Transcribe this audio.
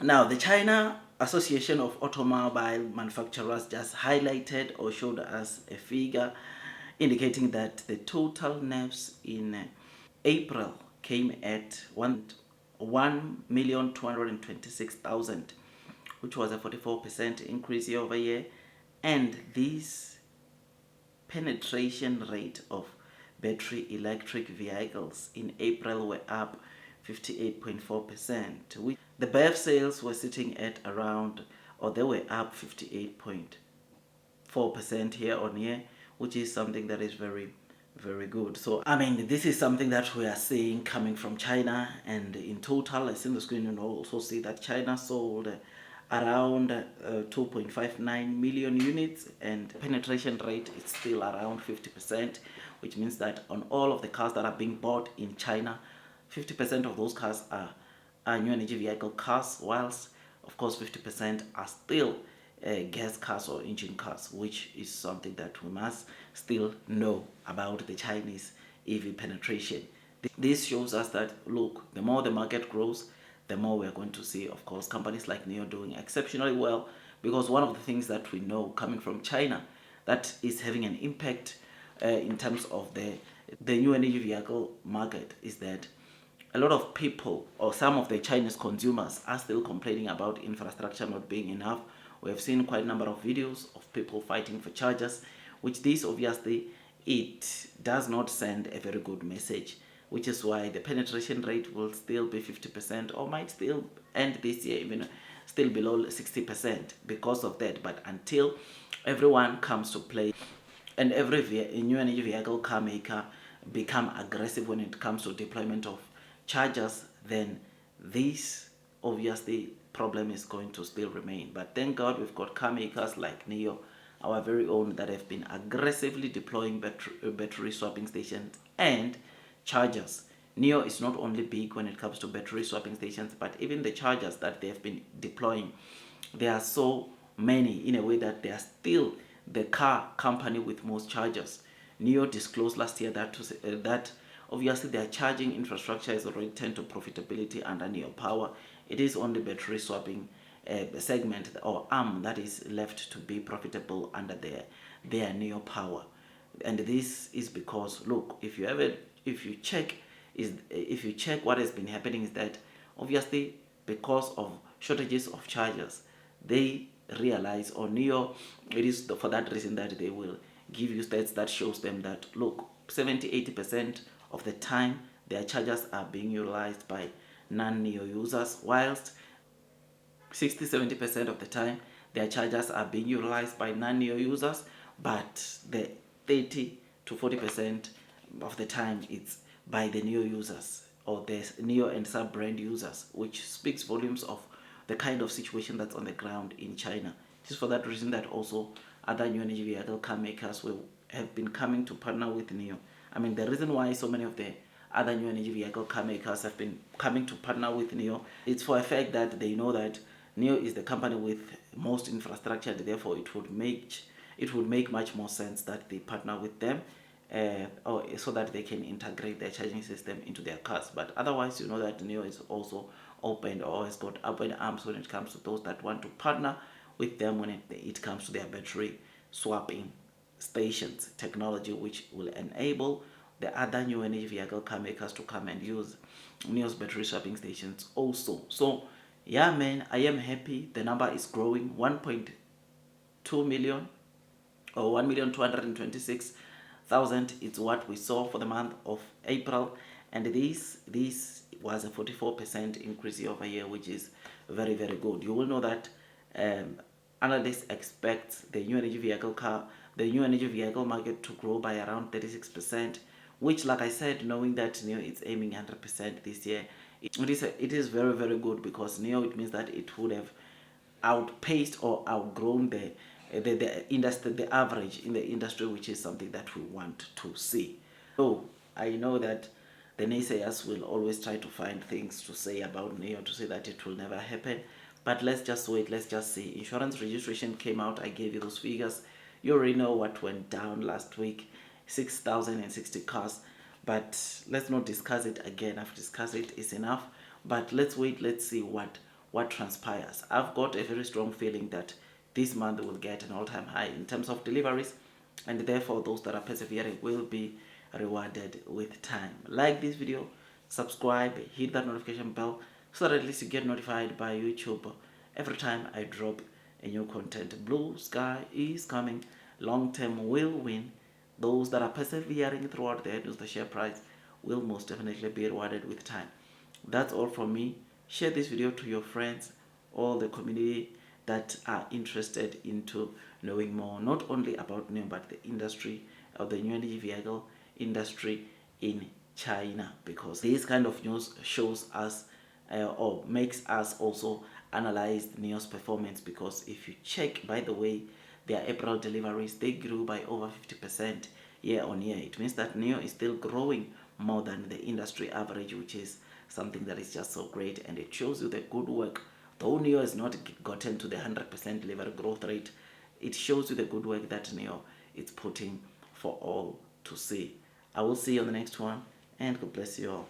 Now, the China Association of Automobile Manufacturers just highlighted or showed us a figure indicating that the total NEVs in April came at 1,226,000, which was a 44% increase year over year. And this penetration rate of battery electric vehicles in April were up 58.4%. The BEV sales were sitting at around, or they were up 58.4% year on year, which is something that is very, very good. So, I mean, this is something that we are seeing coming from China, and in total, as in the screen, you also see that China sold around 2.59 million units, and penetration rate is still around 50%, which means that on all of the cars that are being bought in China, 50% of those cars are new energy vehicle cars, whilst of course 50% are still gas cars or engine cars, which is something that we must still know about the Chinese EV penetration. This shows us that, look, the more the market grows, the more we're going to see, of course, companies like NIO doing exceptionally well, because one of the things that we know coming from China that is having an impact in terms of the new energy vehicle market is that a lot of people or some of the Chinese consumers are still complaining about infrastructure not being enough. We have seen quite a number of videos of people fighting for chargers, which this obviously it does not send a very good message, which is why the penetration rate will still be 50% or might still end this year even still below 60% because of that. But until everyone comes to play and every new energy vehicle car maker become aggressive when it comes to deployment of chargers, then this obviously problem is going to still remain. But thank God we've got car makers like NIO, our very own, that have been aggressively deploying battery swapping stations and chargers. NIO is not only big when it comes to battery swapping stations, but even the chargers that they have been deploying, there are so many in a way that they are still the car company with most chargers. NIO disclosed last year that obviously their charging infrastructure has already turned to profitability under NIO Power. It is only battery swapping segment or arm that is left to be profitable under their NIO Power. And this is because, look, if you check what has been happening is that obviously because of shortages of chargers, they realize, or NIO, it is for that reason that they will give you stats that shows them that, look, 70-80% of the time their chargers are being utilized by non-NIO users, whilst 60-70% of the time their chargers are being utilized by non-NIO users, but the 30-40% of the time it's by the NIO users or the NIO and sub-brand users, which speaks volumes of the kind of situation that's on the ground in China. Just for that reason that also other new energy vehicle car makers will have been coming to partner with NIO. I mean, the reason why so many of the other new energy vehicle car makers have been coming to partner with NIO, it's for a fact that they know that NIO is the company with most infrastructure, and therefore it would make much more sense that they partner with them, or so that they can integrate their charging system into their cars. But otherwise, you know that NIO is also open or has got open arms when it comes to those that want to partner with them when it comes to their battery swapping stations technology, which will enable the other new energy vehicle car makers to come and use NIO's battery swapping stations also. So yeah, man, I am happy. The number is growing. 1.2 million or 1,226,000 is what we saw for the month of April, and this was a 44% increase year over year, which is very, very good. You will know that analysts expect the new energy vehicle market to grow by around 36%, which, like I said, knowing that NIO is aiming 100% this year, it is very, very good, because NIO, it means that it would have outpaced or outgrown the industry, the average in the industry, which is something that we want to see. So I know that the naysayers will always try to find things to say about NIO to say that it will never happen. But let's just wait, let's just see. Insurance registration came out, I gave you those figures. You already know what went down last week, 6,060 cars. But let's not discuss it again. I've discussed it, it's enough. But let's wait, let's see what what transpires. I've got a very strong feeling that this month will get an all-time high in terms of deliveries, and therefore those that are persevering will be rewarded with time. Like this video, subscribe, hit that notification bell so that at least you get notified by YouTube every time I drop a new content. Blue sky is coming. Long term will win. Those that are persevering throughout the end, the share price will most definitely be rewarded with time. That's all from me. Share this video to your friends, all the community that are interested into knowing more, not only about NEO, but the industry of the new energy vehicle industry in China, because this kind of news shows us or makes us also analyze NEO's performance. Because if you check, by the way, their April deliveries, they grew by over 50% year on year. It means that NEO is still growing more than the industry average, which is something that is just so great, and it shows you the good work. Though NEO has not gotten to the 100% delivery growth rate, it shows you the good work that NEO is putting for all to see. I will see you on the next one, and God bless you all.